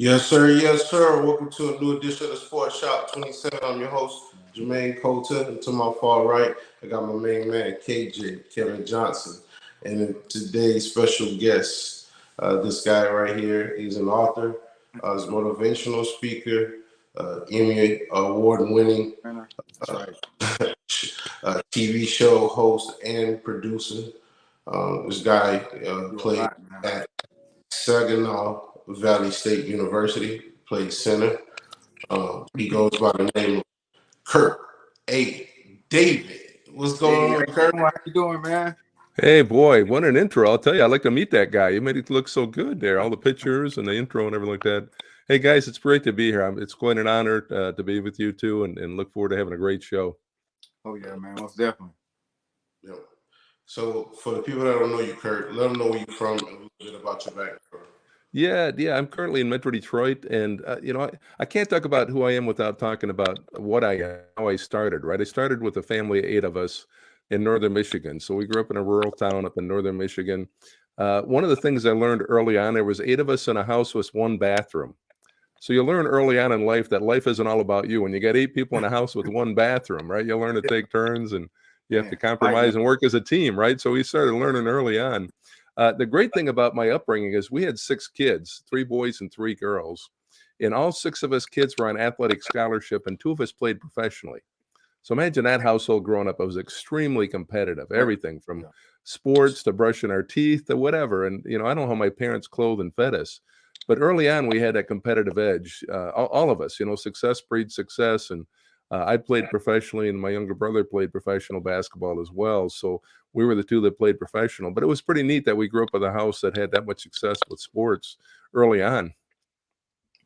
Yes, sir. Yes, sir. Welcome to a new edition of the Sports Shop 27. I'm your host, Jermaine Coulter. And to my far right, I got my main man, KJ, Kevin Johnson. And today's special guest, this guy right here, he's an author, he's a motivational speaker, Emmy award-winning TV show host and producer. This guy played at Saginaw Valley State University, plays center. He goes by the name of Kurt A. David. What's going on, Kurt? How you doing, man? Hey, boy, what an intro. I'll tell you, I'd like to meet that guy. You made it look so good there, all the pictures and the intro and everything like that. Hey, guys, it's great to be here. It's quite an honor to be with you, too, and look forward to having a great show. Oh, yeah, man, most definitely. Yeah. So for the people that don't know you, Kurt, let them know where you're from and a little bit about your background. Yeah, I'm currently in Metro Detroit, and I can't talk about who I am without talking about how I started. Right, I started with a family of 8 of us in northern Michigan. So we grew up in a rural town up in northern Michigan. One of the things I learned early on, there was 8 of us in a house with 1 bathroom. So you learn early on in life that life isn't all about you. When you got 8 people in a house with 1 bathroom, right? You learn to take turns and you have to compromise and work as a team, right? So we started learning early on. The great thing about my upbringing is we had 6 kids, 3 boys and 3 girls. And all 6 of us kids were on athletic scholarship and 2 of us played professionally. So imagine that household growing up. I was extremely competitive, everything from sports to brushing our teeth to whatever. And, I don't know how my parents clothed and fed us, but early on we had that competitive edge. All of us, success breeds success. And I played professionally and my younger brother played professional basketball as well. So we were the 2 that played professional, but it was pretty neat that we grew up with a house that had that much success with sports early on.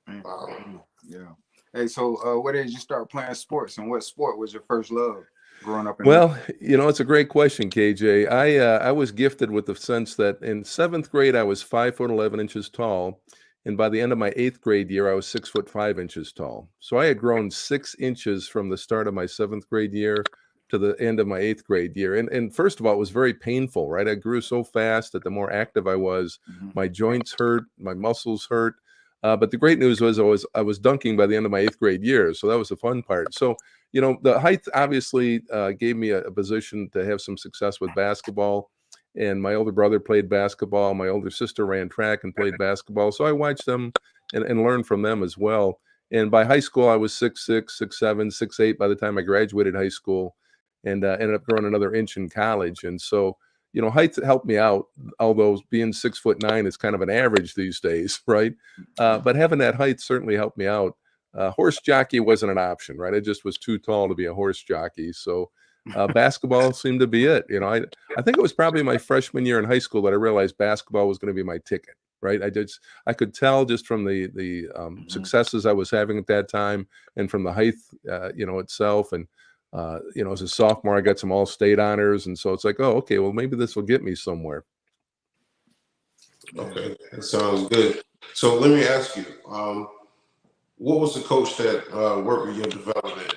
Yeah. Hey, so where did you start playing sports, and what sport was your first love growing up? Well, it's a great question, KJ. I was gifted with the sense that in 7th grade, I was 5'11" tall. And by the end of my 8th grade year, I was 6'5" tall. So I had grown 6 inches from the start of my 7th grade year to the end of my 8th grade year. And first of all, it was very painful, right? I grew so fast that the more active I was, my joints hurt, my muscles hurt. But the great news was I was dunking by the end of my 8th grade year. So that was the fun part. So, the height obviously gave me a position to have some success with basketball. And my older brother played basketball. My older sister ran track and played basketball. So I watched them and learned from them as well. And by high school, I was 6'6", 6'7", 6'8" by the time I graduated high school, and ended up growing another inch in college. And so, height helped me out, although being 6'9" is kind of an average these days, right? But having that height certainly helped me out. Horse jockey wasn't an option, right? I just was too tall to be a horse jockey. So basketball seemed to be it. I think it was probably my freshman year in high school that I realized basketball was going to be my ticket, right? I could tell just from the successes I was having at that time and from the height, itself. And, as a sophomore, I got some all-state honors. And so it's like, oh, okay, well, maybe this will get me somewhere. Okay, that sounds good. So let me ask you, what was the coach that worked with your development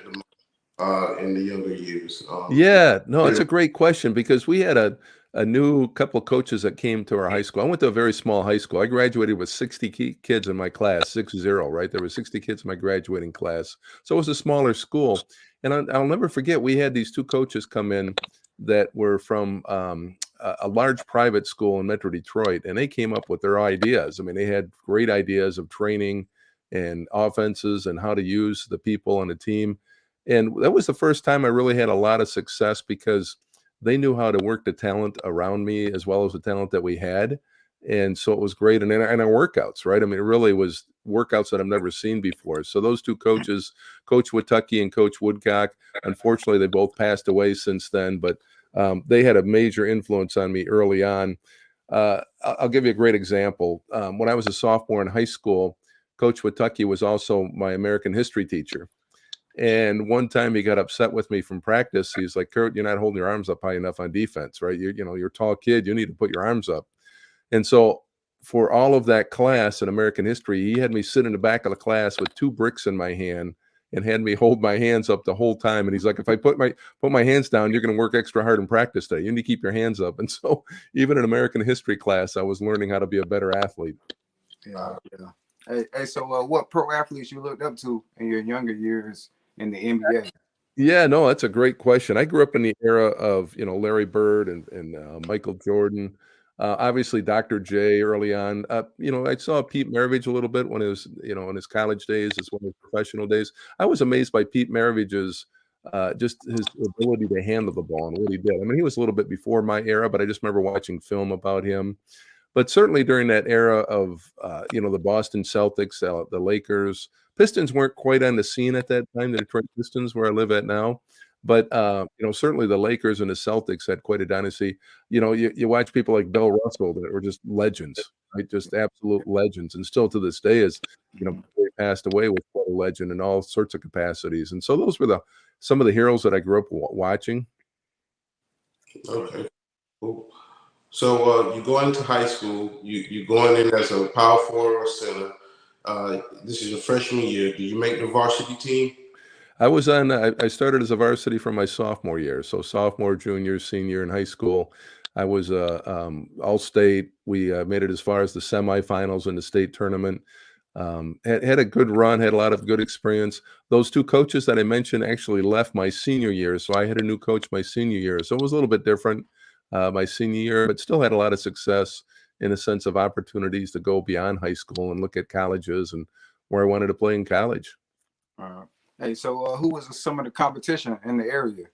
in the younger years? It's a great question because we had a new couple of coaches that came to our high school. I went to a very small high school. I graduated with 60 kids in my class, 60, right? There were 60 kids in my graduating class. So it was a smaller school. And I'll never forget, we had these 2 coaches come in that were from a large private school in Metro Detroit, and they came up with their ideas. I mean, they had great ideas of training and offenses and how to use the people on the team. And that was the first time I really had a lot of success because they knew how to work the talent around me as well as the talent that we had. And so it was great. And our workouts, right? I mean, it really was workouts that I've never seen before. So those 2 coaches, Coach Witucky and Coach Woodcock, unfortunately, they both passed away since then, but they had a major influence on me early on. I'll give you a great example. When I was a sophomore in high school, Coach Witucky was also my American history teacher. And one time he got upset with me from practice. He's like, Kurt, you're not holding your arms up high enough on defense, right? You're a tall kid. You need to put your arms up. And so for all of that class in American history, he had me sit in the back of the class with 2 bricks in my hand and had me hold my hands up the whole time. And he's like, if I put my hands down, you're going to work extra hard in practice today. You need to keep your hands up. And so even in American history class, I was learning how to be a better athlete. Yeah. So what pro athletes you looked up to in your younger years in the NBA? Yeah, no, that's a great question. I grew up in the era of, Larry Bird and Michael Jordan. Obviously, Dr. J early on. I saw Pete Maravich a little bit when it was, in his college days as well as professional days. I was amazed by Pete Maravich's just his ability to handle the ball and what he did. I mean, he was a little bit before my era, but I just remember watching film about him. But certainly during that era of, the Boston Celtics, the Lakers, Pistons weren't quite on the scene at that time, the Detroit Pistons, where I live at now. But, certainly the Lakers and the Celtics had quite a dynasty. You watch people like Bill Russell that were just legends, right? Just absolute legends. And still to this day is, Mhm. he passed away with quite a legend in all sorts of capacities. And so those were some of the heroes that I grew up watching. Okay, cool. So you go into high school. You going in as a power forward or center. This is your freshman year. Do you make the varsity team? I started as a varsity from my sophomore year. So sophomore, junior, senior in high school, I was all state. We made it as far as the semifinals in the state tournament. Had a good run, had a lot of good experience. Those two coaches that I mentioned actually left my senior year. So I had a new coach my senior year. So it was a little bit different my senior year, but still had a lot of success in a sense of opportunities to go beyond high school and look at colleges and where I wanted to play in college. Uh, so who was some of the competition in the area?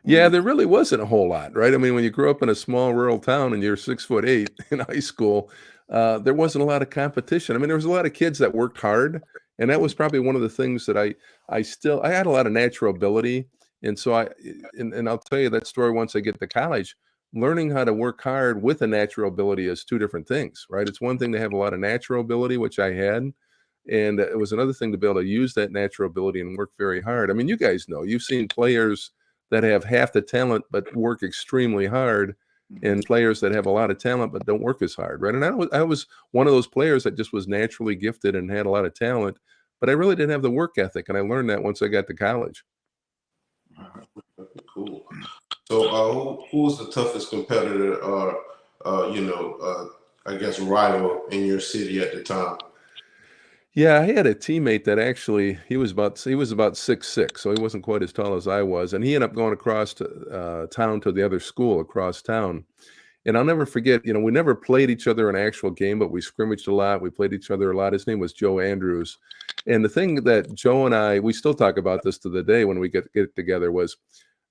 Yeah, there really wasn't a whole lot, right? I mean, when you grew up in a small rural town and you're 6'8" in high school, there wasn't a lot of competition. I mean, there was a lot of kids that worked hard, and that was probably one of the things that I had a lot of natural ability, and so and I'll tell you that story once I get to college. Learning how to work hard with a natural ability is two different things, right? It's one thing to have a lot of natural ability, which I had, and it was another thing to be able to use that natural ability and work very hard. I mean, you guys know, you've seen players that have half the talent but work extremely hard, and players that have a lot of talent but don't work as hard, right? And I was one of those players that just was naturally gifted and had a lot of talent, but I really didn't have the work ethic, and I learned that once I got to college. Cool. So who was the toughest competitor or I guess rival in your city at the time? Yeah, I had a teammate that actually he was about 6'6", so he wasn't quite as tall as I was, and he ended up going across town to the other school across town. And I'll never forget, we never played each other in an actual game, but we scrimmaged a lot. We played each other a lot. His name was Joe Andrews. And the thing that Joe and we still talk about this to the day when we get together, was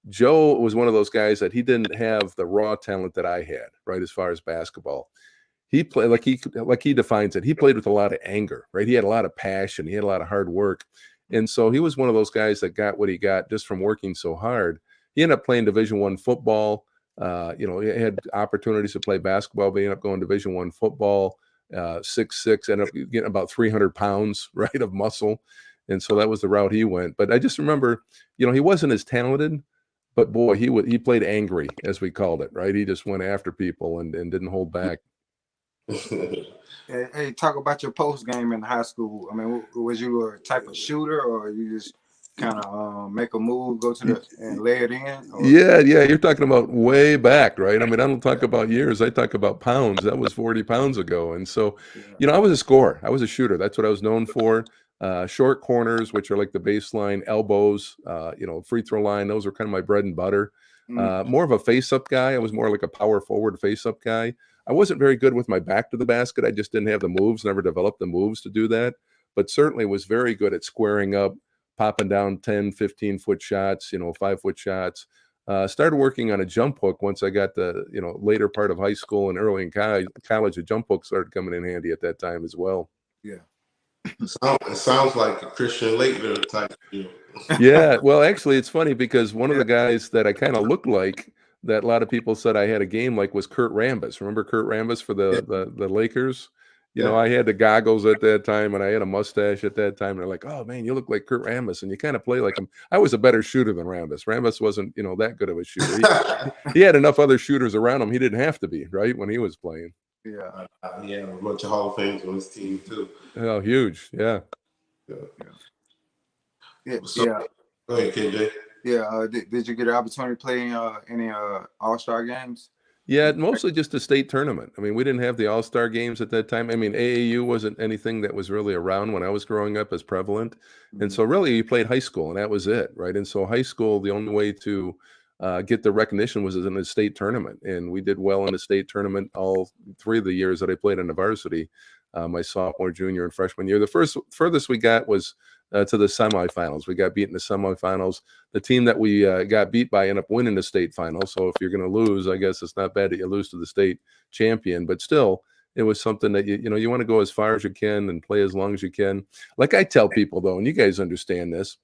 Joe was one of those guys that he didn't have the raw talent that I had, right, as far as basketball. He played like he defines it. He played with a lot of anger, right? He had a lot of passion. He had a lot of hard work. And so he was one of those guys that got what he got just from working so hard. He ended up playing Division I football. He had opportunities to play basketball, but he ended up going Division I football. 6'6", ended up getting about 300 pounds, right, of muscle. And so that was the route he went. But I just remember, he wasn't as talented, but boy, he played angry, as we called it, right? He just went after people and didn't hold back. Hey, talk about your post game in high school. I mean, was you a type of shooter, or you just kind of make a move, go to the and lay it in? Or? Yeah, you're talking about way back, right? I mean, I don't talk about years. I talk about pounds. That was 40 pounds ago. And so, Yeah. I was a scorer. I was a shooter. That's what I was known for. Short corners, which are like the baseline, elbows, free throw line. Those are kind of my bread and butter. More of a face-up guy. I was more like a power forward face-up guy. I wasn't very good with my back to the basket. I just didn't have the moves, never developed the moves to do that, but certainly was very good at squaring up, popping down 10, 15-foot shots, 5-foot shots. Started working on a jump hook once I got the, later part of high school and early in college. A jump hook started coming in handy at that time as well. Yeah. It sounds like a Christian Laettner type. Yeah, well, actually, it's funny because one of the guys that I kind of looked like, that a lot of people said I had a game like, was Kurt Rambis. Remember Kurt Rambis for the Lakers? I had the goggles at that time, and I had a mustache at that time. And they're like, "Oh man, you look like Kurt Rambis, and you kind of play like him." I was a better shooter than Rambis. Rambis wasn't, that good of a shooter. He had enough other shooters around him. He didn't have to be, right, when he was playing. Yeah. He had a bunch of Hall of Fames on his team too. Oh, huge, yeah. So, go ahead, KJ. Yeah. Did you get an opportunity to play in any All-Star games? Yeah, mostly just a state tournament. I mean, we didn't have the all-star games at that time. I mean, AAU wasn't anything that was really around when I was growing up as prevalent. And so really you played high school and that was it, right? And so high school, the only way to get the recognition was in a state tournament. And we did well in the state tournament all 3 of the years that I played in the varsity, my sophomore, junior, and freshman year. The furthest we got was to the semifinals. We got beat in the semifinals. The team that we got beat by ended up winning the state final. So if you're going to lose, I guess it's not bad that you lose to the state champion. But still, it was something that you want to go as far as you can and play as long as you can. Like I tell people though, and you guys understand this,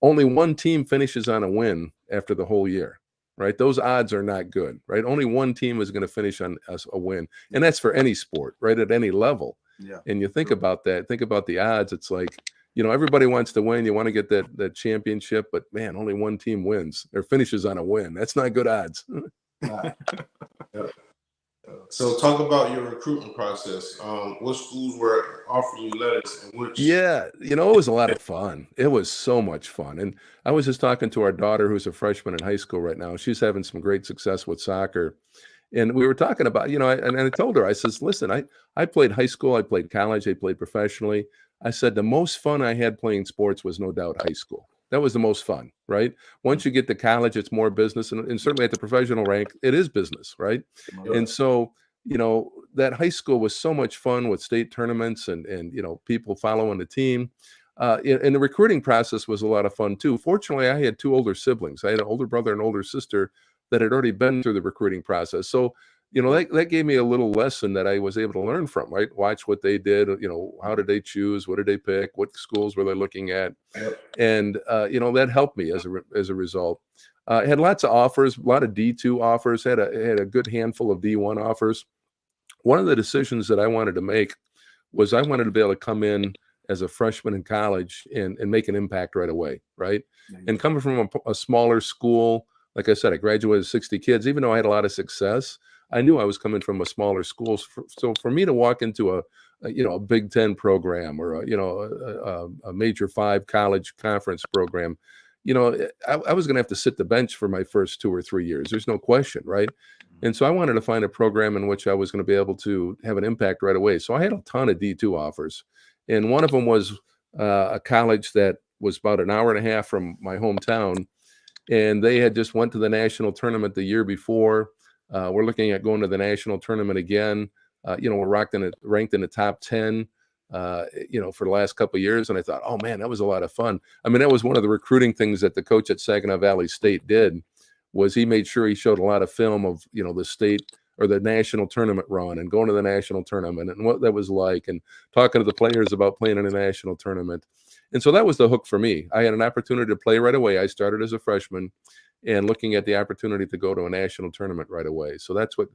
only one team finishes on a win after the whole year. Right? Those odds are not good. Right? Only one team is going to finish on a win, and that's for any sport, right? At any level. Yeah. And you think about that. Think about the odds. It's like, everybody wants to win. You want to get that championship, but man, only one team wins or finishes on a win. That's not good odds. So talk about your recruiting process. What schools were offering you letters and which? Yeah, it was a lot of fun. It was so much fun. And I was just talking to our daughter who's a freshman in high school right now. She's having some great success with soccer. And we were talking about, and I told her, I says, listen, I played high school, I played college, I played professionally. I said, the most fun I had playing sports was no doubt high school. That was the most fun, right? Once you get to college, it's more business. And certainly at the professional rank, it is business, right? Yeah. And so, that high school was so much fun with state tournaments and people following the team. And the recruiting process was a lot of fun too. Fortunately, I had 2 older siblings. I had an older brother and older sister that had already been through the recruiting process. So, that gave me a little lesson that I was able to learn from, right? Watch what they did, how did they choose? What did they pick? What schools were they looking at? And, that helped me as a result. I had lots of offers, a lot of D2 offers, had a good handful of D1 offers. One of the decisions that I wanted to make was I wanted to be able to come in as a freshman in college and make an impact right away, right? And coming from a smaller school, like I said, I graduated 60 kids. Even though I had a lot of success, I knew I was coming from a smaller school. So for me to walk into a Big Ten program or a Major 5 college conference program, I was going to have to sit the bench for my first 2 or 3 years. There's no question, right? And so I wanted to find a program in which I was going to be able to have an impact right away. So I had a ton of D2 offers. And one of them was a college that was about an hour and a half from my hometown. And they had just went to the national tournament the year before. We're looking at going to the national tournament again. We're ranked in the top 10, for the last couple of years. And I thought, oh man, that was a lot of fun. I mean, that was one of the recruiting things that the coach at Saginaw Valley State did, was he made sure he showed a lot of film of, the state or the national tournament run and going to the national tournament and what that was like and talking to the players about playing in a national tournament. And so that was the hook for me. I had an opportunity to play right away. I started as a freshman and looking at the opportunity to go to a national tournament right away. So that's what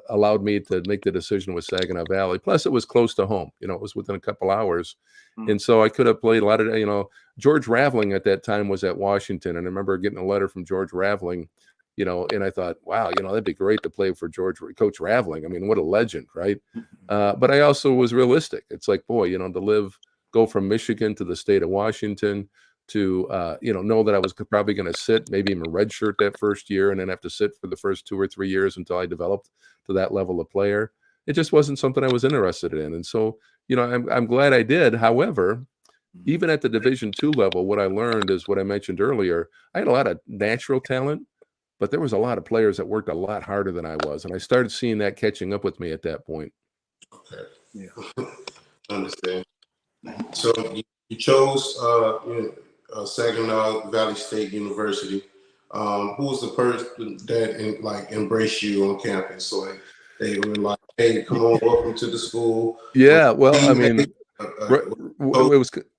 allowed me to make the decision with Saginaw Valley. Plus, it was close to home. It was within a couple hours. And so I could have played a lot of, George Raveling at that time was at Washington. And I remember getting a letter from George Raveling, and I thought, wow, that'd be great to play for Coach Raveling. I mean, what a legend, right? But I also was realistic. It's like, boy, to go from Michigan to the state of Washington, to know that I was probably going to sit, maybe even redshirt that first year, and then have to sit for the first 2 or 3 years until I developed to that level of player. It just wasn't something I was interested in, and so I'm glad I did. However, even at the Division II level, what I learned is what I mentioned earlier. I had a lot of natural talent, but there was a lot of players that worked a lot harder than I was, and I started seeing that catching up with me at that point. Okay. Yeah. Understand. So you chose Saginaw Valley State University. Who was the person that embraced you on campus? So they were like, "Hey, come on, welcome to the school." Yeah, well, I mean,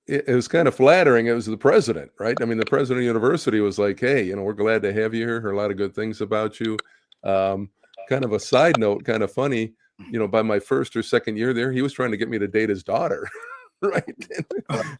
it was kind of flattering. It was the president, right? I mean, the president of the university was like, "Hey, we're glad to have you here. Heard a lot of good things about you." Kind of a side note, kind of funny. By my first or second year there, he was trying to get me to date his daughter. Right.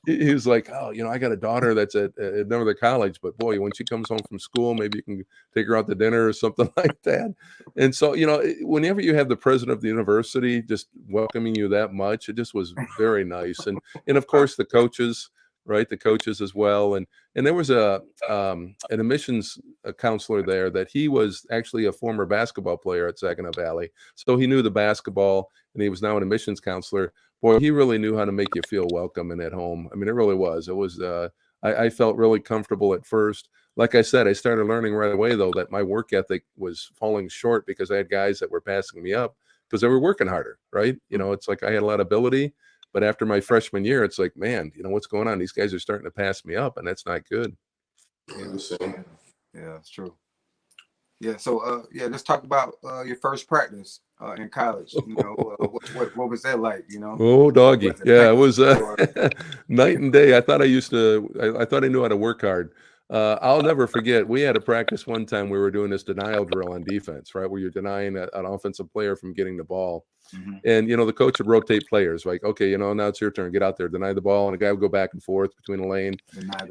He was like, oh, I got a daughter that's at another college, but boy, when she comes home from school, maybe you can take her out to dinner or something like that. And so, whenever you have the president of the university just welcoming you that much, it just was very nice. And of course, the coaches, right? The coaches as well. And there was an admissions counselor there that he was actually a former basketball player at Saginaw Valley. So he knew the basketball, and he was now an admissions counselor. Boy, he really knew how to make you feel welcome and at home. I mean, it really was. It was, I felt really comfortable at first. Like I said, I started learning right away, though, that my work ethic was falling short because I had guys that were passing me up because they were working harder, right? You know, it's like I had a lot of ability, but after my freshman year, it's like, man, you know, what's going on? These guys are starting to pass me up, and that's not good. Yeah, it's true. Yeah, so let's talk about your first practice in college. You know, what was that like? You know, Oh, doggy, yeah, it was or- night and day. I thought I thought I knew how to work hard. I'll never forget. We had a practice one time. We were doing this denial drill on defense, right, where you're denying an offensive player from getting the ball. And, you know, the coach would rotate players like, okay, you know, now it's your turn. Get out there, deny the ball. And the guy would go back and forth between the lane.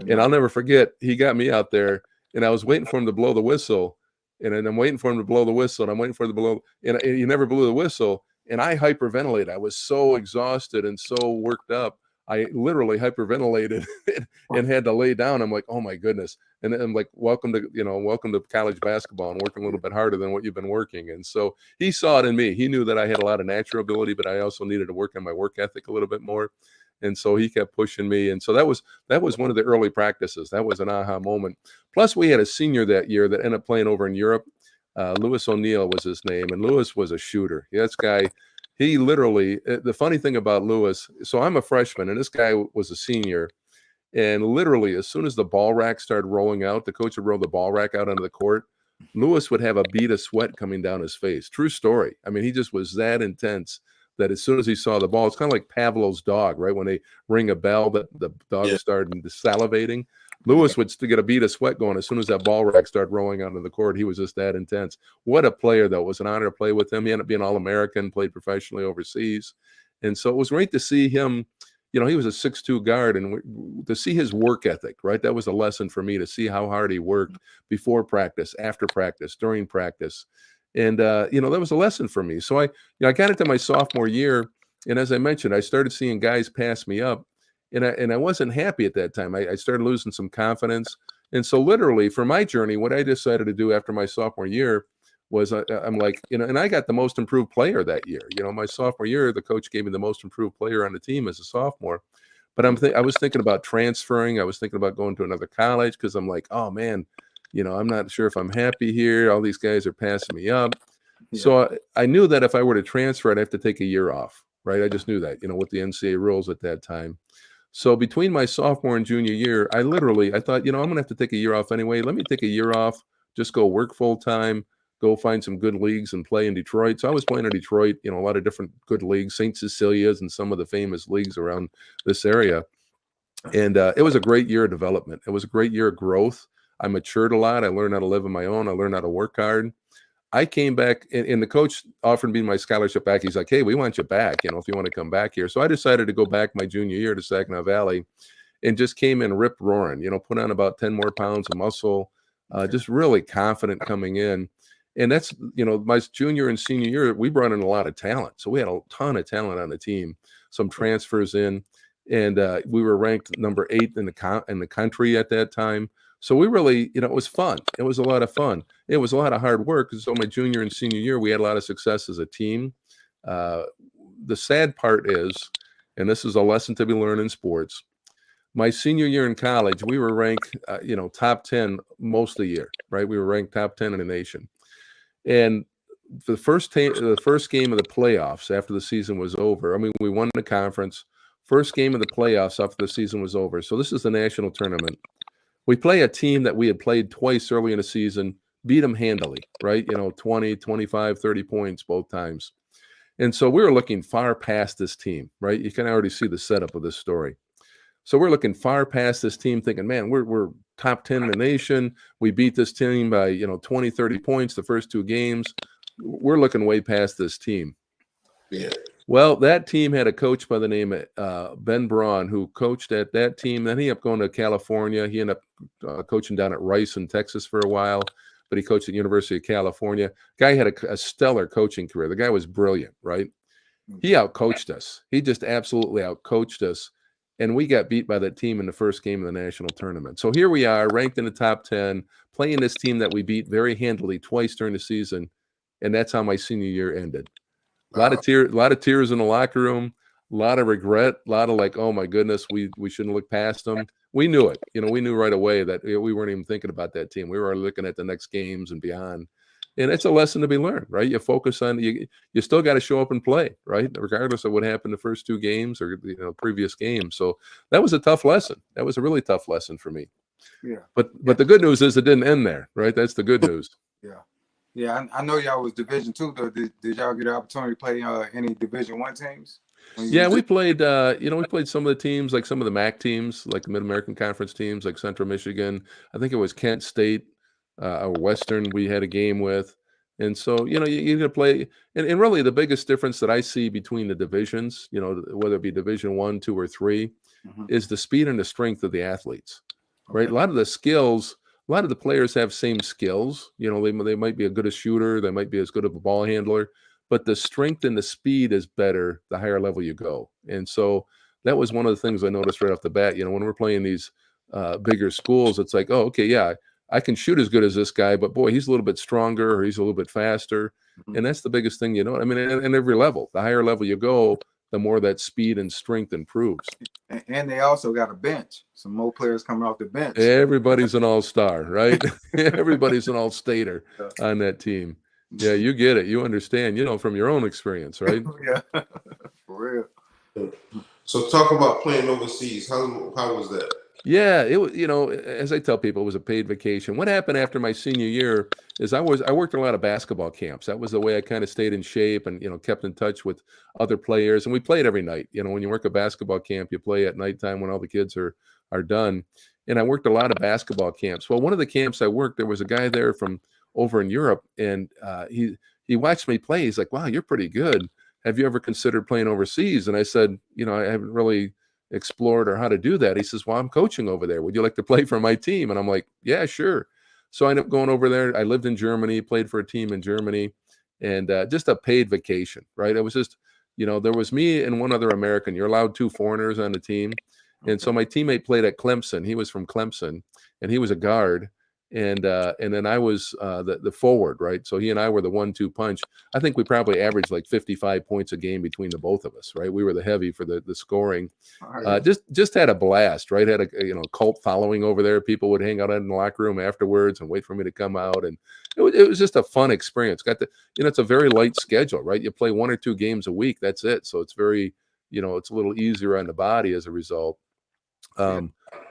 And I'll never forget, he got me out there, and I was waiting for him to blow the whistle. And then I'm waiting for him to blow the whistle, and I'm waiting for him to blow, and he never blew the whistle. And I hyperventilated. I was so exhausted and so worked up. I literally hyperventilated and had to lay down. I'm like, oh my goodness. And I'm like, welcome to college basketball and working a little bit harder than what you've been working. And so he saw it in me. He knew that I had a lot of natural ability, but I also needed to work on my work ethic a little bit more. And so he kept pushing me. And so that was one of the early practices. That was an aha moment. Plus, we had a senior that year that ended up playing over in Europe. Lewis O'Neill was his name. And Lewis was a shooter. This guy, he literally, the funny thing about Lewis, so I'm a freshman, and this guy was a senior. And literally, as soon as the ball rack started rolling out, the coach would roll the ball rack out onto the court. Lewis would have a bead of sweat coming down his face. True story. I mean, he just was that intense that as soon as he saw the ball, it's kind of like Pavlov's dog, right? When they ring a bell, that the dog started salivating. Lewis would still get a bead of sweat going as soon as that ball rack started rolling onto the court. He was just that intense. What a player, though. It was an honor to play with him. He ended up being All-American, played professionally overseas. And so it was great to see him. You know, he was a 6'2" guard, and to see his work ethic, right? That was a lesson for me, to see how hard he worked before practice, after practice, during practice. And, you know, that was a lesson for me. So I got into my sophomore year, and as I mentioned, I started seeing guys pass me up, and I wasn't happy at that time. I started losing some confidence. And so literally for my journey, what I decided to do after my sophomore year was I'm like, you know, and I got the most improved player that year. You know, my sophomore year, the coach gave me the most improved player on the team as a sophomore. But I was thinking about transferring. I was thinking about going to another college because I'm like, oh man, you know, I'm not sure if I'm happy here. All these guys are passing me up. Yeah. So I knew that if I were to transfer, I'd have to take a year off, right? I just knew that, you know, with the NCAA rules at that time. So between my sophomore and junior year, I thought, you know, I'm going to have to take a year off anyway. Let me take a year off, just go work full time, go find some good leagues and play in Detroit. So I was playing in Detroit, you know, a lot of different good leagues, St. Cecilia's and some of the famous leagues around this area. And it was a great year of development. It was a great year of growth. I matured a lot. I learned how to live on my own. I learned how to work hard. I came back, and the coach offered me my scholarship back. He's like, hey, we want you back, you know, if you want to come back here. So I decided to go back my junior year to Saginaw Valley and just came in rip roaring, you know, put on about 10 more pounds of muscle, just really confident coming in. And that's, you know, my junior and senior year, we brought in a lot of talent. So we had a ton of talent on the team, some transfers in, and we were ranked number 8 in the country at that time. So we really, you know, it was fun. It was a lot of fun. It was a lot of hard work. So my junior and senior year, we had a lot of success as a team. The sad part is, and this is a lesson to be learned in sports, my senior year in college, we were ranked, you know, top 10 most of the year, right? We were ranked top 10 in the nation. And the first game of the playoffs after the season was over, I mean, we won the conference. First game of the playoffs after the season was over. So this is the national tournament. We play a team that we had played twice early in the season, beat them handily, right? You know, 20, 25, 30 points both times. And so we were looking far past this team, right? You can already see the setup of this story. So we're looking far past this team thinking, man, we're top 10 in the nation. We beat this team by, you know, 20, 30 points the first 2 games. We're looking way past this team. Yeah. Well, that team had a coach by the name of Ben Braun, who coached at that team. Then he ended up going to California. He ended up coaching down at Rice in Texas for a while, but he coached at the University of California. Guy had a stellar coaching career. The guy was brilliant, right? He outcoached us. He just absolutely outcoached us. and we got beat by that team in the first game of the national tournament. So here we are, ranked in the top 10, playing this team that we beat very handily twice during the season, and that's how my senior year ended. A lot of tears in the locker room, a lot of regret, a lot of like, oh my goodness, we shouldn't look past them. We knew it. We knew right away that we weren't even thinking about that team. We were looking at the next games and beyond. And it's a lesson to be learned, right? You focus on you still got to show up and play, right? Regardless of what happened the first two games or previous games. So that was a tough lesson. That was a really tough lesson for me. Yeah. But the good news is it didn't end there, right? That's the good news. Yeah. Yeah, I know y'all was Division II though. Did y'all get an opportunity to play any Division I teams? Yeah, we played. We played some of the teams, like some of the MAC teams, like the Mid American Conference teams, like Central Michigan. I think it was Kent State, or Western. We had a game with, and so you're gonna play. And really, the biggest difference that I see between the divisions, whether it be Division I, II, or III, is the speed and the strength of the athletes. Right, a lot of the skills. A lot of the players have same skills. They might be as good a shooter. They might be as good of a ball handler, but the strength and the speed is better the higher level you go. And so that was one of the things I noticed right off the bat. When we're playing these bigger schools, it's like, oh, okay, yeah, I can shoot as good as this guy, but boy, he's a little bit stronger or he's a little bit faster. And that's the biggest thing, I mean, in every level, the higher level you go, the more that speed and strength improves. And they also got a bench. Some more players coming off the bench. Everybody's an all-star, right? Everybody's an all-stater on that team. Yeah, you get it. You understand, from your own experience, right? Yeah, for real. So talk about playing overseas. How was that? Yeah, it was, as I tell people, it was a paid vacation. What happened after my senior year is I worked a lot of basketball camps. That was the way I kind of stayed in shape and, kept in touch with other players. And we played every night. When you work a basketball camp, you play at nighttime when all the kids are done. And I worked a lot of basketball camps. Well, one of the camps I worked, there was a guy there from over in Europe, and he watched me play. He's like, wow, you're pretty good. Have you ever considered playing overseas? And I said, I haven't really explored or how to do that. He says, well, I'm coaching over there. Would you like to play for my team? And I'm like, yeah, sure. So I ended up going over there. I lived in Germany, played for a team in Germany, and just a paid vacation, right? It was just, there was me and one other American. You're allowed 2 foreigners on the team. And so my teammate played at Clemson. He was from Clemson, and he was a guard. And then I was the forward, right? So he and I were the 1-2 punch. I think we probably averaged like 55 points a game between the both of us, right? We were the heavy for the scoring. Just had a blast, right? Had a cult following over there. People would hang out in the locker room afterwards and wait for me to come out, and it was just a fun experience. It's a very light schedule, right? You play 1 or 2 games a week. That's it. So it's very, it's a little easier on the body as a result.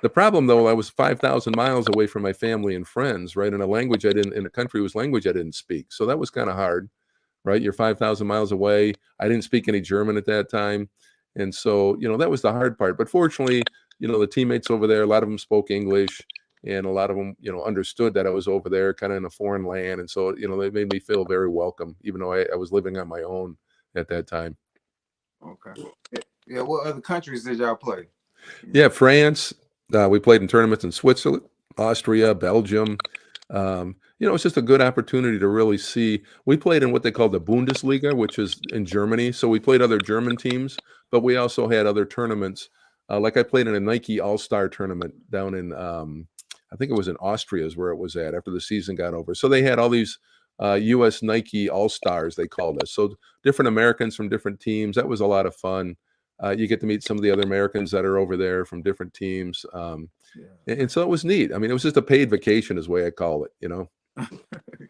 The problem, though, I was 5,000 miles away from my family and friends, right? In a country whose language I didn't speak. So that was kind of hard, right? You're 5,000 miles away. I didn't speak any German at that time. And so, that was the hard part. But fortunately, the teammates over there, a lot of them spoke English, and a lot of them, understood that I was over there kind of in a foreign land. And so, they made me feel very welcome, even though I was living on my own at that time. Okay. Yeah. What other countries did y'all play? Yeah, France. We played in tournaments in Switzerland, Austria, Belgium. It's just a good opportunity to really see. We played in what they call the Bundesliga, which is in Germany. So we played other German teams, but we also had other tournaments. Like I played in a Nike All-Star tournament down in, I think it was in Austria is where it was at after the season got over. So they had all these U.S. Nike All-Stars, they called us. So different Americans from different teams. That was a lot of fun. You get to meet some of the other Americans that are over there from different teams. And so it was neat. I mean, it was just a paid vacation is the way I call it,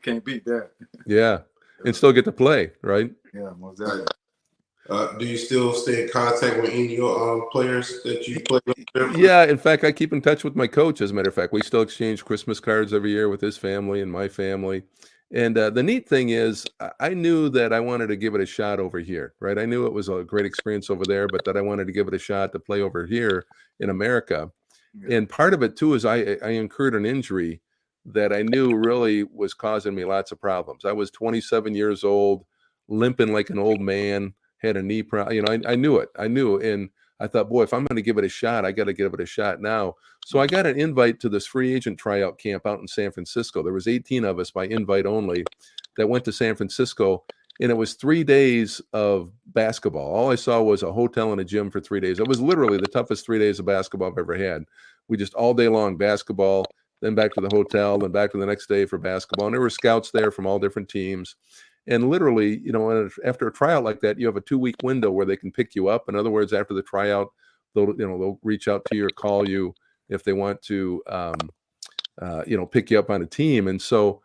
Can't beat that. Yeah. And still get to play, right? Yeah, most definitely. Do you still stay in contact with any of your players that you play with? Yeah, in fact, I keep in touch with my coach, as a matter of fact. We still exchange Christmas cards every year with his family and my family. And the neat thing is, I knew that I wanted to give it a shot over here, right? I knew it was a great experience over there, but that I wanted to give it a shot to play over here in America. Yeah. And part of it, too, is I incurred an injury that I knew really was causing me lots of problems. I was 27 years old, limping like an old man, had a knee problem. I knew it. I knew. And I thought, boy, if I'm going to give it a shot, I got to give it a shot now. So I got an invite to this free agent tryout camp out in San Francisco. There was 18 of us by invite only that went to San Francisco. and it was 3 days of basketball. All I saw was a hotel and a gym for 3 days. It was literally the toughest 3 days of basketball I've ever had. We just all day long basketball, then back to the hotel, then back to the next day for basketball. And there were scouts there from all different teams. And literally, after a tryout like that, you have a 2-week window where they can pick you up. In other words, after the tryout, they'll reach out to you or call you if they want to, pick you up on a team. And so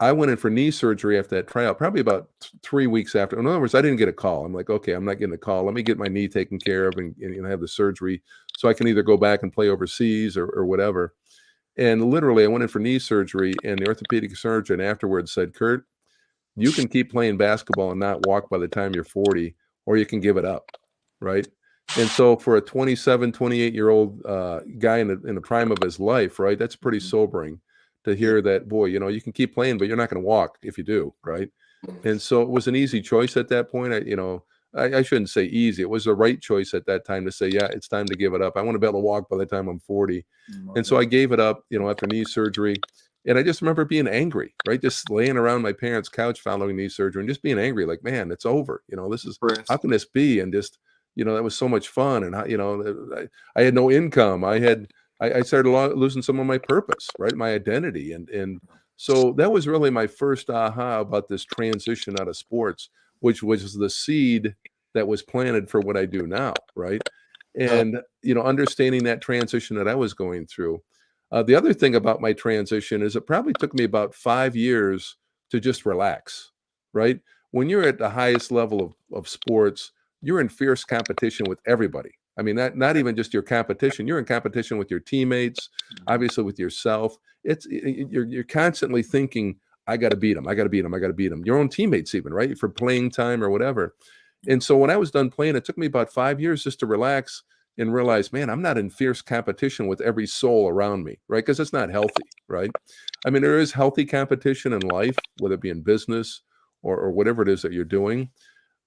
I went in for knee surgery after that tryout, probably about 3 weeks after. In other words, I didn't get a call. I'm like, okay, I'm not getting a call. Let me get my knee taken care of and have the surgery so I can either go back and play overseas or whatever. And literally, I went in for knee surgery, and the orthopedic surgeon afterwards said, Kurt, you can keep playing basketball and not walk by the time you're 40, or you can give it up, right? And so for a 27, 28-year-old guy in the prime of his life, right, that's pretty sobering to hear that, boy, you can keep playing, but you're not going to walk if you do, right? And so it was an easy choice at that point. I shouldn't say easy. It was the right choice at that time to say, yeah, it's time to give it up. I want to be able to walk by the time I'm 40. And so I gave it up, after knee surgery. And I just remember being angry, right? Just laying around my parents' couch following knee surgery and just being angry, like, man, it's over. This is, how can this be? And just, that was so much fun. And, I had no income. I started losing some of my purpose, right? My identity. And so that was really my first aha about this transition out of sports, which was the seed that was planted for what I do now, right? And, understanding that transition that I was going through. The other thing about my transition is it probably took me about 5 years to just relax, right? When you're at the highest level of sports, you're in fierce competition with everybody. I mean, not even just your competition. You're in competition with your teammates, obviously with yourself. You're constantly thinking, I got to beat them. I got to beat them. I got to beat them. Your own teammates even, right? For playing time or whatever. And so when I was done playing, it took me about 5 years just to relax and realize, man, I'm not in fierce competition with every soul around me, right? Because it's not healthy, right? I mean, there is healthy competition in life, whether it be in business or whatever it is that you're doing.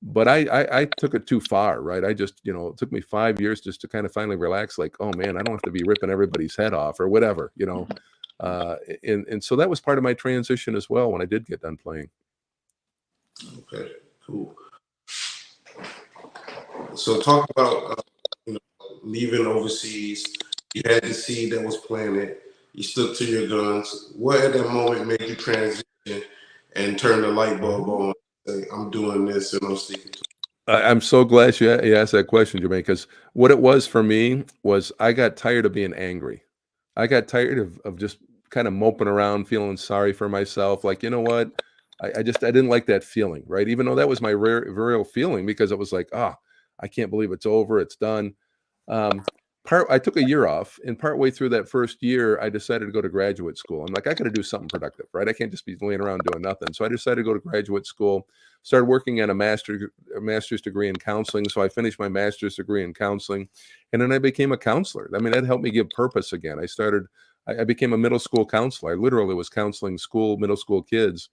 But I took it too far, right? I just, it took me 5 years just to kind of finally relax, like, oh man, I don't have to be ripping everybody's head off or whatever, and so that was part of my transition as well when I did get done playing. Okay, cool. So talk about leaving overseas. You had the seed that was planted. You stuck to your guns. What at that moment made you transition and turn the light bulb on? Say, I'm doing this and I'm sticking to it. I'm so glad you asked that question, Jermaine, because what it was for me was I got tired of being angry. I got tired of just kind of moping around, feeling sorry for myself. Like, you know what? I didn't like that feeling, right? Even though that was my real feeling, because it was like, I can't believe it's over. It's done. I took a year off, and partway through that first year, I decided to go to graduate school. I'm like, I got to do something productive, right? I can't just be laying around doing nothing. So I decided to go to graduate school, started working on a master's degree in counseling. So I finished my master's degree in counseling, and then I became a counselor. I mean, that helped me give purpose again. I became a middle school counselor. I literally was counseling middle school kids.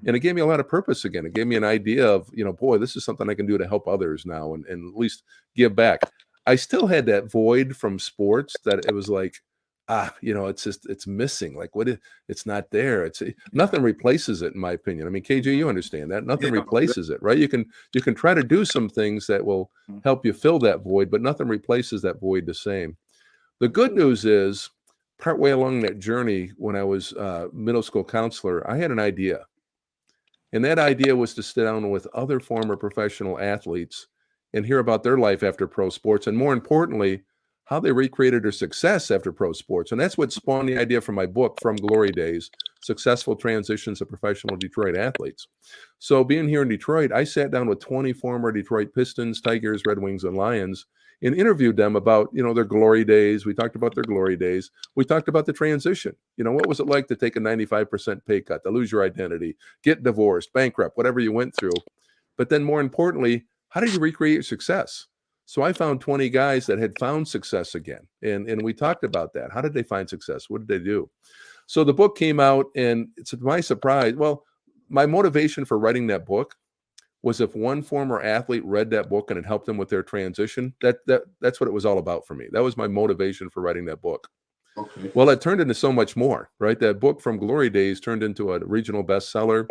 And it gave me a lot of purpose again. It gave me an idea of, boy, this is something I can do to help others now and at least give back. I still had that void from sports that it was like, it's missing. Like it's not there. Nothing replaces it, in my opinion. I mean, KJ, you understand that. Nothing replaces it, right? You can try to do some things that will help you fill that void, but nothing replaces that void the same. The good news is, partway along that journey, when I was middle school counselor, I had an idea. And that idea was to sit down with other former professional athletes and hear about their life after pro sports, and more importantly, how they recreated their success after pro sports. And that's what spawned the idea for my book, From Glory Days, Successful Transitions of Professional Detroit Athletes. So being here in Detroit, I sat down with 20 former Detroit Pistons, Tigers, Red Wings, and Lions and interviewed them about, their glory days. We talked about their glory days. We talked about the transition. What was it like to take a 95% pay cut, to lose your identity, get divorced, bankrupt, whatever you went through. But then more importantly, how did you recreate your success? So I found 20 guys that had found success again. And we talked about that. How did they find success? What did they do? So the book came out, and to my surprise, my motivation for writing that book was if one former athlete read that book and it helped them with their transition, that's what it was all about for me. That was my motivation for writing that book. Okay. Well, it turned into so much more, right? That book, From Glory Days, turned into a regional bestseller.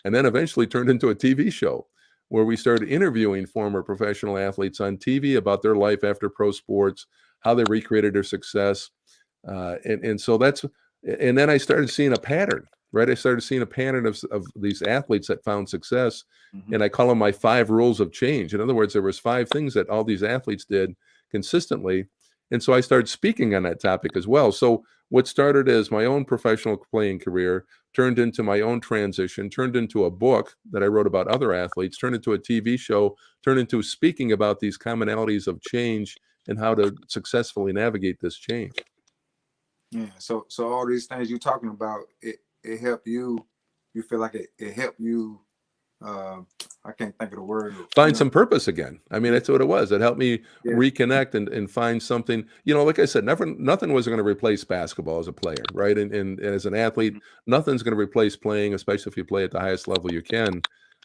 and then eventually turned into a TV show where we started interviewing former professional athletes on TV about their life after pro sports, how they recreated their success. And so and then I started seeing a pattern, right? I started seeing a pattern of these athletes that found success, and I call them my 5 rules of change. In other words, there was 5 things that all these athletes did consistently. And so I started speaking on that topic as well. So what started as my own professional playing career turned into my own transition, turned into a book that I wrote about other athletes, turned into a TV show, turned into speaking about these commonalities of change and how to successfully navigate this change. Yeah. So all these things you're talking about, it helped you. You feel like it helped you. I can't think of the word. Find some purpose again. I mean, that's what it was. It helped me reconnect and find something. Like I said, nothing was going to replace basketball as a player, right? And as an athlete, nothing's going to replace playing, especially if you play at the highest level you can.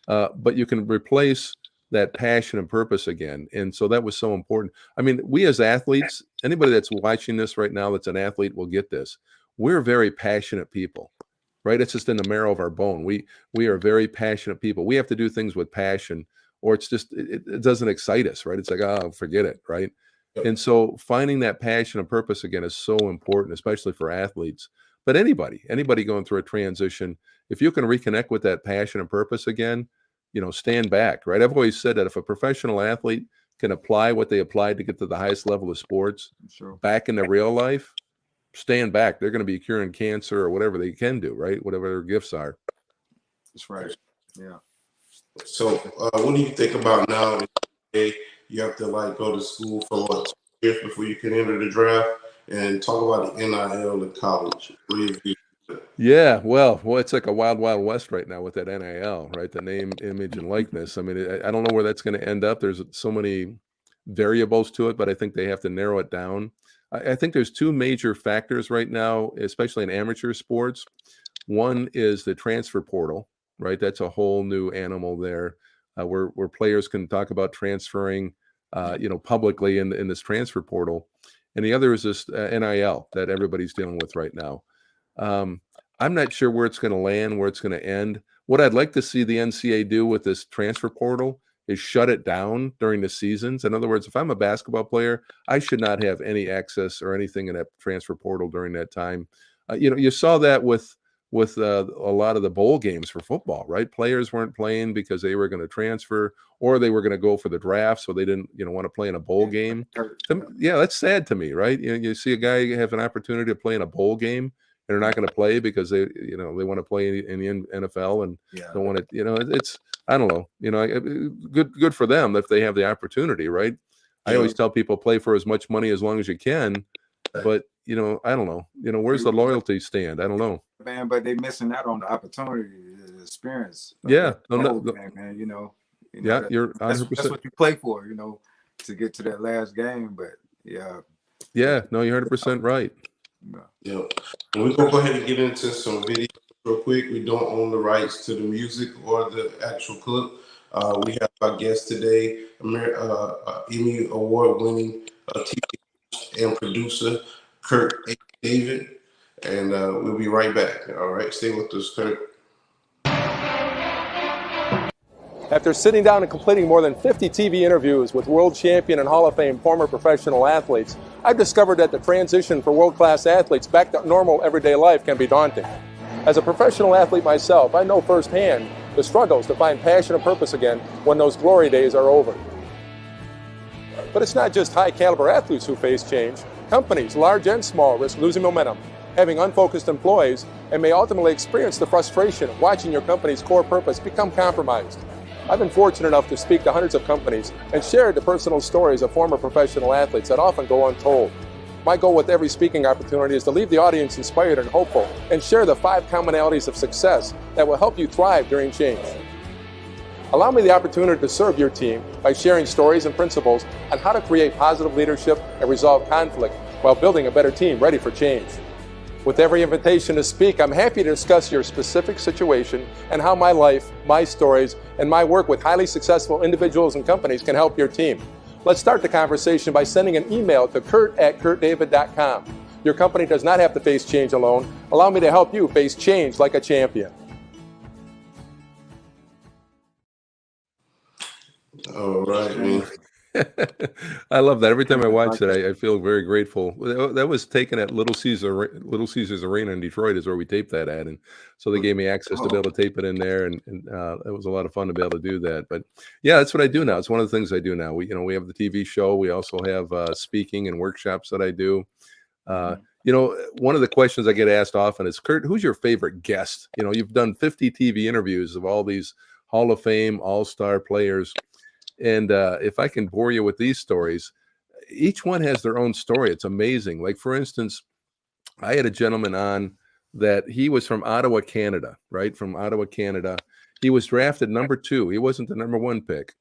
But you can replace that passion and purpose again. And so that was so important. I mean, we as athletes, anybody that's watching this right now that's an athlete will get this. We're very passionate people. Right? It's just in the marrow of our bone. We are very passionate people. We have to do things with passion, or it's just, it doesn't excite us, right? It's like, oh, forget it, right? Yep. And so finding that passion and purpose again is so important, especially for athletes. But anybody going through a transition, if you can reconnect with that passion and purpose again, stand back, right? I've always said that if a professional athlete can apply what they applied to get to the highest level of sports back in their real life, stand back. They're going to be curing cancer or whatever they can do, right? Whatever their gifts are. That's right. Yeah. So what do you think about now? You have to go to school for 2 years before you can enter the draft, and talk about the NIL in college. Yeah, well, it's like a wild, wild west right now with that NIL, right? The name, image, and likeness. I mean, I don't know where that's going to end up. There's so many variables to it, but I think they have to narrow it down. I think there's 2 major factors right now, especially in amateur sports. One is the transfer portal, right? That's a whole new animal there, where players can talk about transferring, publicly in this transfer portal. And the other is this NIL that everybody's dealing with right now. I'm not sure where it's going to land, where it's going to end. What I'd like to see the NCAA do with this transfer portal is shut it down during the seasons. In other words, if I'm a basketball player, I should not have any access or anything in that transfer portal during that time. You saw that with a lot of the bowl games for football, right? Players weren't playing because they were going to transfer, or they were going to go for the draft, so they didn't, want to play in a bowl game. Yeah, that's sad to me, right? You see a guy have an opportunity to play in a bowl game, and they're not going to play because they want to play in the NFL and don't want to. It's, I don't know. Good for them if they have the opportunity, right? I always tell people, play for as much money as long as you can, but I don't know. Where's the loyalty stand? I don't know. Man, but they missing out on the opportunity, the experience. Yeah, man. Yeah, you're 100%. That's what you play for, to get to that last game. But yeah, no, you're 100% right. Yeah, and we're gonna go ahead and get into some videos real quick. We don't own the rights to the music or the actual clip. We have our guest today, Emmy award-winning TV and producer Kurt A. David, and we'll be right back. All right, stay with us, Kurt. After sitting down and completing more than 50 TV interviews with world champion and Hall of Fame former professional athletes, I've discovered that the transition for world-class athletes back to normal everyday life can be daunting. As a professional athlete myself, I know firsthand the struggles to find passion and purpose again when those glory days are over. But it's not just high-caliber athletes who face change. Companies, large and small, risk losing momentum, having unfocused employees, and may ultimately experience the frustration of watching your company's core purpose become compromised. I've been fortunate enough to speak to hundreds of companies and shared the personal stories of former professional athletes that often go untold. My goal with every speaking opportunity is to leave the audience inspired and hopeful and share the 5 commonalities of success that will help you thrive during change. Allow me the opportunity to serve your team by sharing stories and principles on how to create positive leadership and resolve conflict while building a better team ready for change. With every invitation to speak, I'm happy to discuss your specific situation and how my life, my stories, and my work with highly successful individuals and companies can help your team. Let's start the conversation by sending an email to kurt@kurtdavid.com. Your company does not have to face change alone. Allow me to help you face change like a champion. All right, man. I love that. Every time I watch it, I feel very grateful. That was taken at Little Caesars Arena in Detroit, is where we taped that at, and so they gave me access to be able to tape it in there, and it was a lot of fun to be able to do that. But yeah, that's what I do now. It's one of the things I do now. We have the TV show. We also have speaking and workshops that I do. One of the questions I get asked often is, Kurt, who's your favorite guest? You've done 50 TV interviews of all these Hall of Fame, all-star players. And if I can bore you with these stories, each one has their own story. It's amazing. Like, for instance, I had a gentleman on that he was from Ottawa, Canada, right? From Ottawa, Canada. He was drafted number 2. He wasn't the number 1 pick.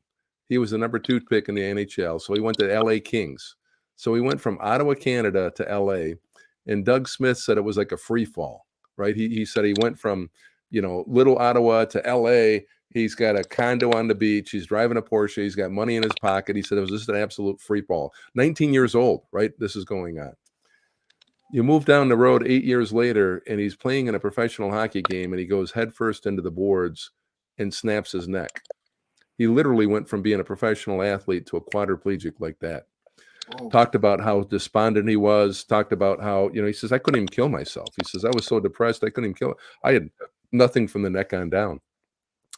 He was the number 2 pick in the NHL. So he went to LA Kings. So he went from Ottawa, Canada to LA. And Doug Smith said it was like a free fall, right? He said he went from, little Ottawa to LA. He's got a condo on the beach. He's driving a Porsche. He's got money in his pocket. He said it was just an absolute free fall. 19 years old, right? This is going on. You move down the road 8 years later, and he's playing in a professional hockey game, and he goes headfirst into the boards and snaps his neck. He literally went from being a professional athlete to a quadriplegic like that. Whoa. Talked about how despondent he was. Talked about how, he says, I couldn't even kill myself. He says, I was so depressed, I couldn't even kill. I had nothing from the neck on down.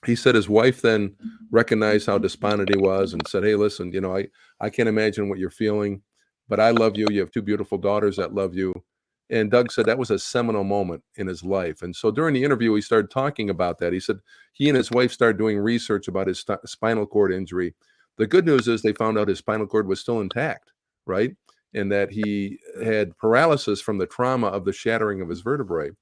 He said his wife then recognized how despondent he was and said, hey, listen, I can't imagine what you're feeling, but I love you. You have 2 beautiful daughters that love you. And Doug said that was a seminal moment in his life. And so during the interview, he started talking about that. He said he and his wife started doing research about his spinal cord injury. The good news is they found out his spinal cord was still intact, right? And that he had paralysis from the trauma of the shattering of his vertebrae.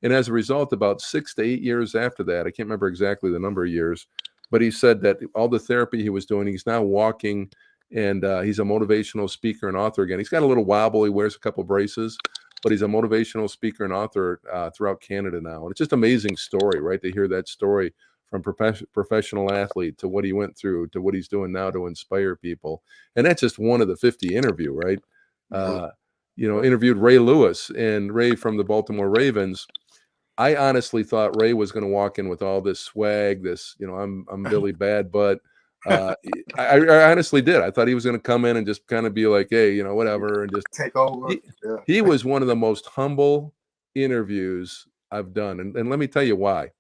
And as a result, about 6 to 8 years after that, I can't remember exactly the number of years, but he said that all the therapy he was doing, he's now walking, and he's a motivational speaker and author again. He's got a little wobble. He wears a couple braces, but he's a motivational speaker and author throughout Canada now. And it's just an amazing story, right, to hear that story from professional athlete to what he went through to what he's doing now to inspire people. And that's just one of the 50 interview, right? Interviewed Ray Lewis, and Ray from the Baltimore Ravens. I honestly thought Ray was going to walk in with all this swag, this, I'm Billy Bad Butt. I honestly did. I thought he was going to come in and just kind of be like, hey, whatever, and just take over. He was one of the most humble interviews I've done. And let me tell you why.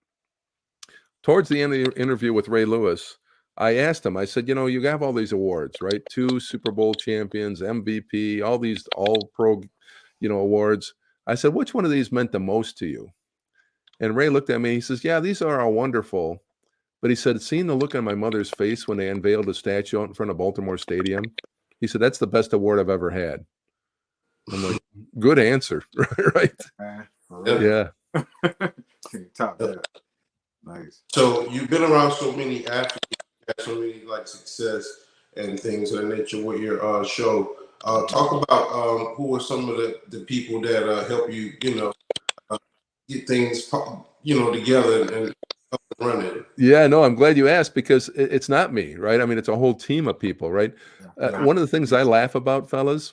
Towards the end of the interview with Ray Lewis, I asked him, I said, you have all these awards, right? 2 Super Bowl champions, MVP, all these all-pro, awards. I said, which one of these meant the most to you? And Ray looked at me, he says, yeah, these are all wonderful. But he said, seeing the look on my mother's face when they unveiled a statue out in front of Baltimore Stadium, he said, that's the best award I've ever had. I'm like, good answer, right? Yeah. Top that. Nice. So you've been around so many athletes, so many success and things of that nature with your show. Talk about who are some of the people that help you, get things, together and up and running. Yeah, no, I'm glad you asked, because it's not me, right? I mean, it's a whole team of people, right? One of the things I laugh about, fellas,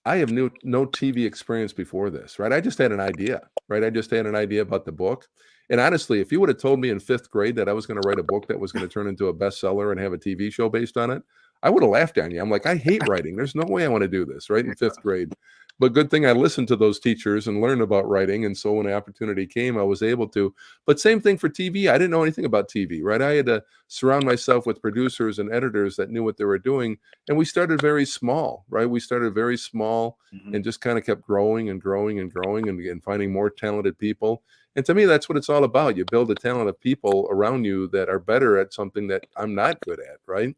I have no TV experience before this, right? I just had an idea, right? I just had an idea about the book. And honestly, if you would have told me in 5th grade that I was going to write a book that was going to turn into a bestseller and have a TV show based on it, I would have laughed at you. I'm like, I hate writing. There's no way I want to do this, right? In 5th grade. But good thing I listened to those teachers and learned about writing. And so when the opportunity came, I was able to. But same thing for TV. I didn't know anything about TV, right? I had to surround myself with producers and editors that knew what they were doing. And we started very small, right? We started very small and just kind of kept growing and growing and growing and finding more talented people. And to me, that's what it's all about. You build a talent of people around you that are better at something that I'm not good at, right?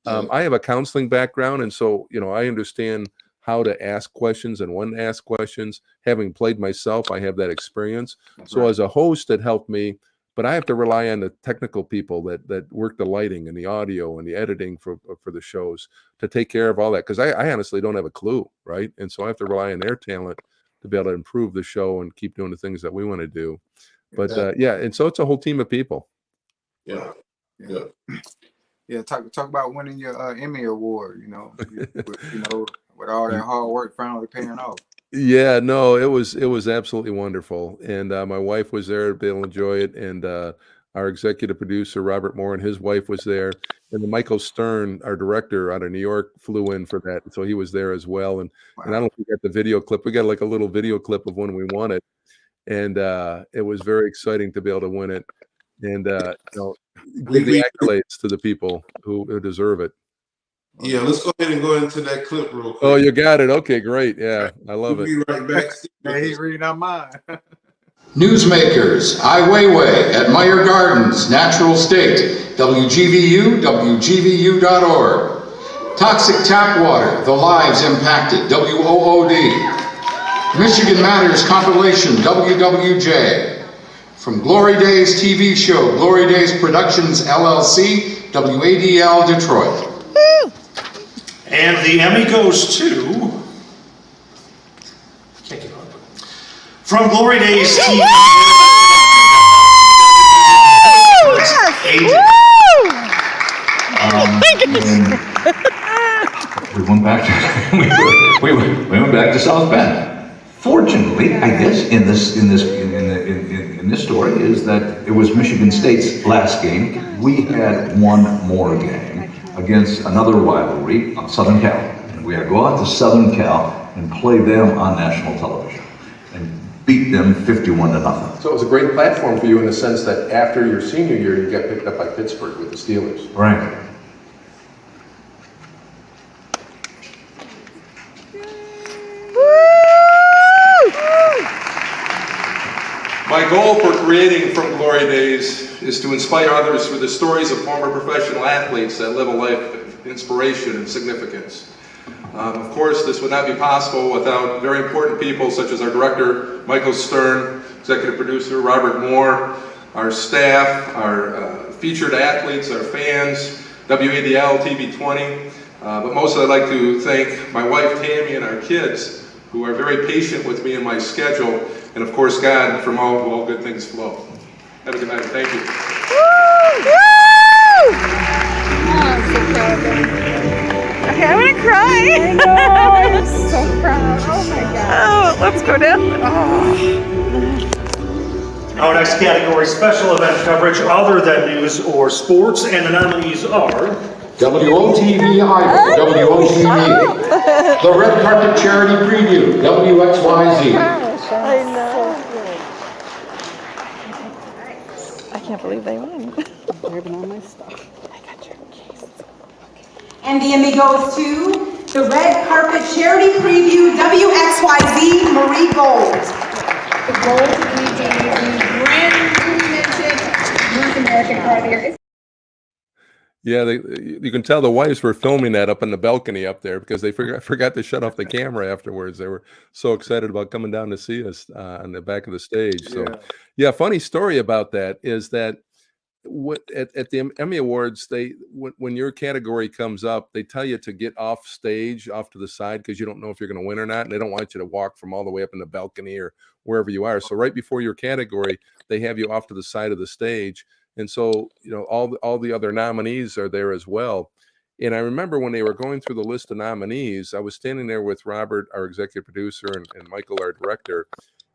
I have a counseling background. And so, I understand how to ask questions and when to ask questions. Having played myself, I have that experience. That's so right. As a host, it helped me, but I have to rely on the technical people that work the lighting and the audio and the editing for the shows to take care of all that. Because I honestly don't have a clue, right? And so I have to rely on their talent to be able to improve the show and keep doing the things that we want to do. But and so it's a whole team of people. Yeah. Talk about winning your Emmy award. With all that hard work finally paying off. Yeah, no, it was absolutely wonderful, and my wife was there to be able to enjoy it, and our executive producer Robert Moore and his wife was there, And then Michael Stern, our director out of New York, flew in for that, so he was there as well. And I don't know if we got the video clip. We got like a little video clip of when we won it, and it was very exciting to be able to win it. And give the accolades to the people who deserve it. Yeah, let's go ahead and go into that clip real quick. Oh, you got it. Okay, great. Yeah, I love it. We'll be right back. Man, he's reading our mind. Newsmakers, Ai Weiwei at Meyer Gardens, Natural State, WGVU, WGVU.org. Toxic tap water, the lives impacted, WOOD. Michigan Matters compilation, WWJ. From Glory Days TV show, Glory Days Productions LLC, WADL Detroit. And the Emmy goes to, from Glory Days TV. We went back to we went back to South Bend. Fortunately, I guess in this story is that it was Michigan State's last game. We had one more game against another rivalry, Southern Cal, and we had to go out to Southern Cal and play them on national television and beat them 51-0. So it was a great platform for you in the sense that after your senior year, you got picked up by Pittsburgh with the Steelers. Right. My goal for creating From Glory Days is to inspire others through the stories of former professional athletes that live a life of inspiration and significance. Of course, this would not be possible without very important people such as our director, Michael Stern, executive producer, Robert Moore, our staff, our featured athletes, our fans, WADL, TV 20. But mostly I'd like to thank my wife, Tammy, and our kids, who are very patient with me and my schedule, and of course God, from all good things flow. Have a good night. Thank you. Okay, I'm gonna cry. I know, I'm so proud. Oh my God. Oh, let's go down. Oh. Our next category, special event coverage other than news or sports, and the nominees are WOTV Iowa, WOTV. The Red Carpet Charity Preview, WXYZ. I know. I can't believe they won. Grabbing all my stuff. I got your case. And the Emmy goes to the Red Carpet Charity Preview, WXYZ, Marie Gold. The gold being the brand new minted North American Car of the Year. Yeah, you can tell the wives were filming that up in the balcony up there because they forgot to shut off the camera afterwards. They were so excited about coming down to see us on the back of the stage. So, yeah, funny story about that is that at the Emmy Awards, when your category comes up, they tell you to get off stage, off to the side, because you don't know if you're going to win or not. And they don't want you to walk from all the way up in the balcony or wherever you are. So right before your category, they have you off to the side of the stage. And so, all the other nominees are there as well. And I remember when they were going through the list of nominees, I was standing there with Robert, our executive producer, and Michael, our director,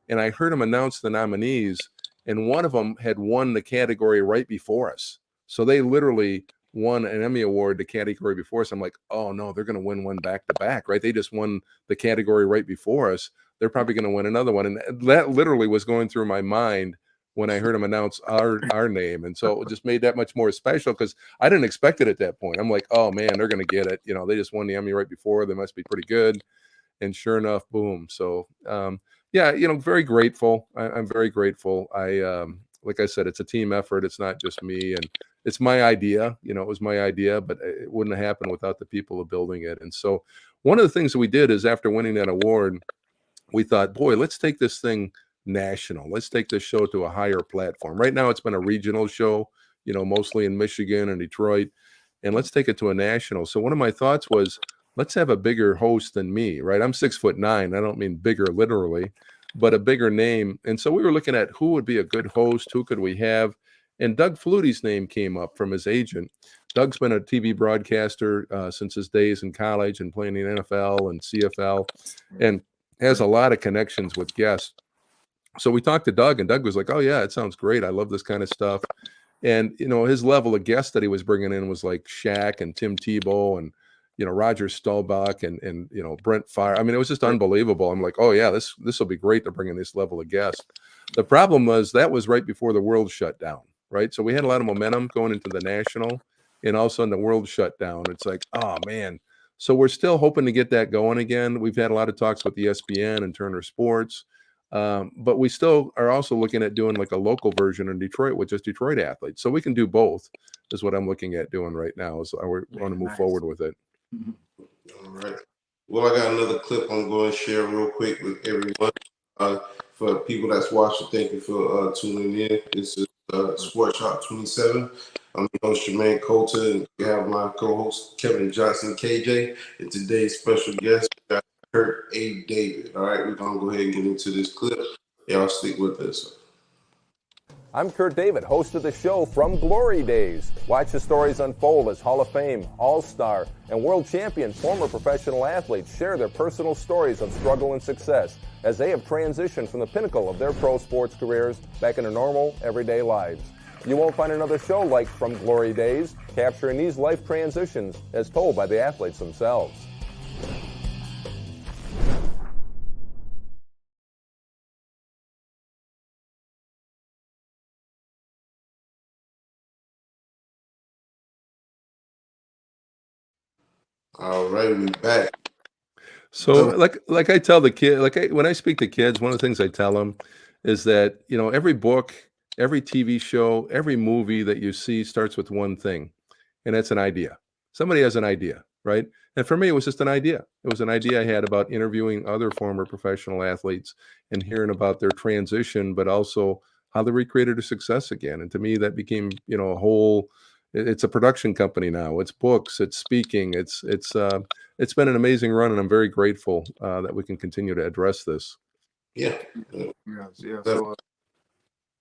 and I heard him announce the nominees, and one of them had won the category right before us. So they literally won an Emmy Award, the category before us. I'm like, oh no, they're going to win one back to back, right? They just won the category right before us. They're probably going to win another one. And that literally was going through my mind when I heard him announce our name. And so it just made that much more special because I didn't expect it at that point. I'm like, oh man, they're going to get it. They just won the Emmy right before. They must be pretty good. And sure enough, boom. So, yeah, very grateful. I'm very grateful. Like I said, it's a team effort. It's not just me, and it's my idea. It was my idea, but it wouldn't have happened without the people of building it. And so one of the things that we did is after winning that award, we thought, boy, let's take this thing national. Let's take this show to a higher platform. Right now, it's been a regional show, mostly in Michigan and Detroit, and let's take it to a national. So one of my thoughts was, let's have a bigger host than me, right? I'm 6'9". I don't mean bigger literally, but a bigger name. And so we were looking at who would be a good host, who could we have? And Doug Flutie's name came up from his agent. Doug's been a TV broadcaster since his days in college and playing in the NFL and CFL, and has a lot of connections with guests. So we talked to Doug, and Doug was like, oh yeah, it sounds great. I love this kind of stuff. And, you know, his level of guests that he was bringing in was like Shaq and Tim Tebow and, you know, Roger Staubach and you know, Brent Favre. I mean, it was just unbelievable. I'm like, oh yeah, this will be great to bring in this level of guests. The problem was that was right before the world shut down, right? So we had a lot of momentum going into the national, and all of a sudden the world shut down. It's like, oh man. So we're still hoping to get that going again. We've had a lot of talks with ESPN and Turner Sports, but we still are also looking at doing like a local version in Detroit with just Detroit athletes. So we can do both, is what I'm looking at doing right now. So we want to move forward with it. All right. Well, I got another clip I'm going to share real quick with everyone. For people that's watching, thank you for tuning in. This is Sports Shop 27. I'm your host, Jermaine Coulter, and we have my co-host, Kevin Johnson, KJ, and today's special guest, Kurt A. David. All right, we're going to go ahead and get into this clip. Y'all stick with us. I'm Kurt David, host of the show From Glory Days. Watch the stories unfold as Hall of Fame, All-Star, and World Champion former professional athletes share their personal stories of struggle and success as they have transitioned from the pinnacle of their pro sports careers back into normal, everyday lives. You won't find another show like From Glory Days, capturing these life transitions as told by the athletes themselves. All right, we back. So like I tell the kid, when I speak to kids, one of the things I tell them is that, you know, every book, every TV show, every movie that you see starts with one thing, and that's an idea. Somebody has an idea, right? And for me, it was just an idea. It was an idea I had about interviewing other former professional athletes and hearing about their transition, but also how they recreated a success again. And to me, that became, you know, a whole. It's a production company now. It's books. It's speaking. It's been an amazing run, and I'm very grateful that we can continue to address this. Yeah. Yeah. So,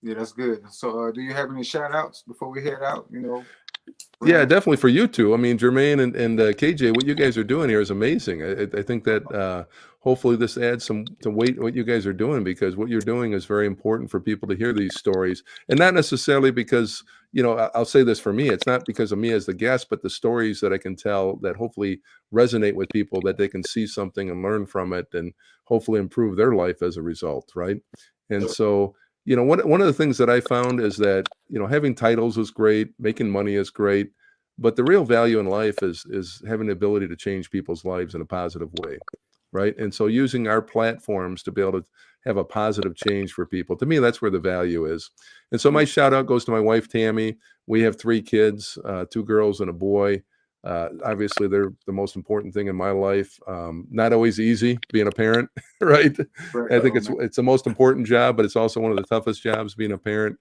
yeah, that's good. So, do you have any shout outs before we head out? You know? Yeah, definitely for you two. I mean, Jermaine and KJ, what you guys are doing here is amazing. I think that hopefully this adds some weight what you guys are doing, because what you're doing is very important for people to hear these stories, and not necessarily because, you know, I'll say this for me, it's not because of me as the guest, but the stories that I can tell that hopefully resonate with people, that they can see something and learn from it and hopefully improve their life as a result, right? And so, you know, one of the things that I found is that, you know, having titles is great, making money is great, but the real value in life is having the ability to change people's lives in a positive way, right? And so using our platforms to be able to have a positive change for people, to me, that's where the value is. And so my shout out goes to my wife, Tammy. We have 3 kids, 2 girls and a boy. Obviously, they're the most important thing in my life. Not always easy being a parent, right? I think it's the most important job, but it's also one of the toughest jobs, being a parent.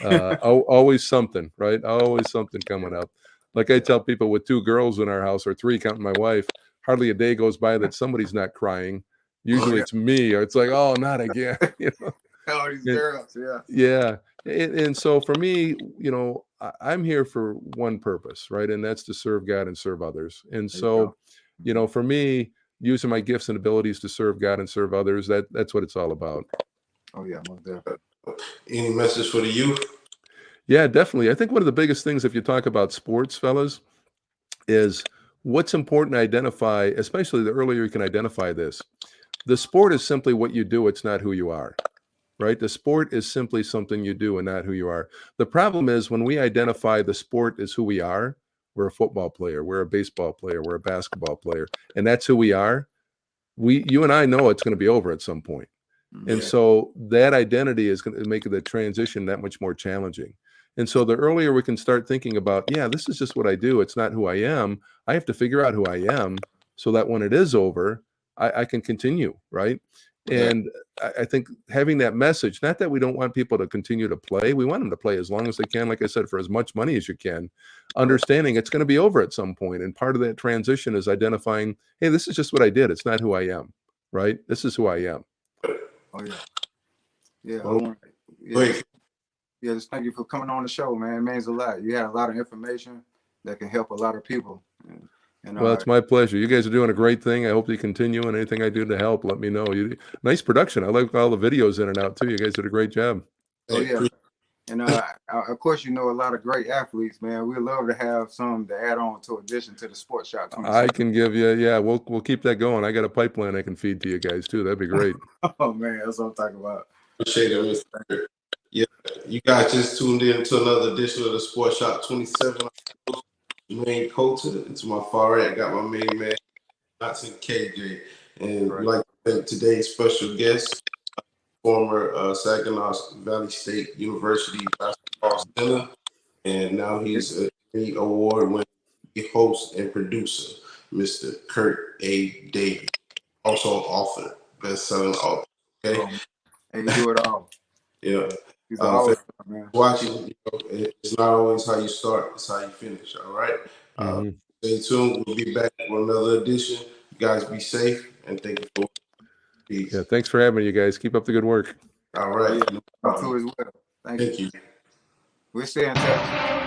Always something, right? Always something coming up. Like I tell people, with 2 girls in our house, or 3 counting my wife, hardly a day goes by that somebody's not crying. Usually it's me, or it's like, oh, not again. You know? Oh, these girls, Yeah. And so for me, you know, I'm here for one purpose, right? And that's to serve God and serve others. And so, you know, for me, using my gifts and abilities to serve God and serve others, that's what it's all about. Oh, yeah, most definitely. Any message for the youth? Yeah, definitely. I think one of the biggest things, if you talk about sports, fellas, is what's important to identify, especially the earlier you can identify this. The sport is simply what you do. It's not who you are. Right? The sport is simply something you do and not who you are. The problem is when we identify the sport as who we are, we're a football player, we're a baseball player, we're a basketball player, and that's who we are. You and I know it's going to be over at some point. And so that identity is going to make the transition that much more challenging. And so the earlier we can start thinking about, yeah, this is just what I do, it's not who I am. I have to figure out who I am so that when it is over, I can continue, right? And I think having that message, not that we don't want people to continue to play, we want them to play as long as they can, like I said, for as much money as you can, understanding it's going to be over at some point. And part of that transition is identifying, hey, this is just what I did. It's not who I am, right? This is who I am. Oh, yeah. Yeah, just thank you for coming on the show, man. It means a lot. You had a lot of information that can help a lot of people. Well, it's my pleasure. You guys are doing a great thing. I hope you continue, and anything I do to help, let me know. Nice production. I like all the videos in and out too. You guys did a great job. Oh, yeah. And of course, you know a lot of great athletes, man. We'd love to have some to add on to addition to the Sports Shop 27. I can give you, yeah, we'll keep that going. I got a pipeline I can feed to you guys too. That'd be great. Oh man, that's what I'm talking about. Appreciate it, Mr. Yeah, you guys just tuned in to another edition of the Sports Shop 27. Jermaine Coulter, and to my far right, I got my main man, Johnson KJ. And we'd like to thank today's special guest, former Saginaw Valley State University basketball center, and now he's an Emmy Award-winning host and producer, Mr. Kurt A. Davis, also an author, best-selling author. Okay, and you do it all. Yeah. He's always man. Watching, you know, it's not always how you start; it's how you finish. All right. Stay tuned. We'll be back with another edition. You guys be safe, and thank you for peace. Yeah, thanks for having me, you guys. Keep up the good work. All right. You too as well. Thank you. you. We'll stay in touch.